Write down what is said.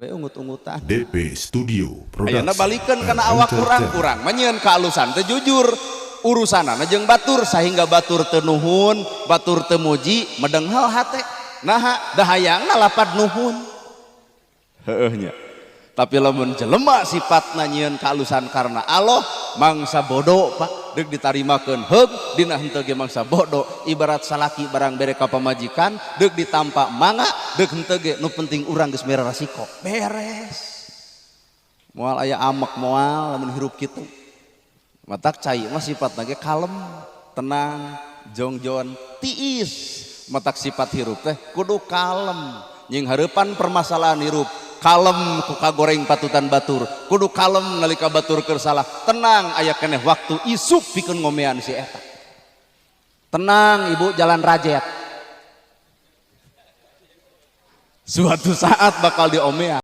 ungut-ungutan DP Studio ayeuna Production balikeun kana awak kurang manyieun kaalusan teh jujur urusanana jeung batur sahingga batur teu nuhun batur teu muji medenghel hate naha dahayangna lapad nuhun heueuh nya tapi lamun jelema sifatna nyieun kaalusan karena Allah mangsa bodoh Pak deuk ditarimakeun heug dina henteu ge mangsa bodoh ibarat salaki barang bere ka pamajikan deuk ditampa mangga deuk henteu ge nu penting urang geus mere rasiko beres moal aya amek moal lamun hirup kitu matak cai mah sifatna ge kalem tenang jongjon tiis matak sifat hirup teh kudu kalem nying hareupan permasalahan hirup kalem ku kagoreng patutan batur kudu kalem nalika batur keur salah tenang aya keneh waktu isuk pikeun ngomean si eta tenang ibu jalan rajet suatu saat bakal diomean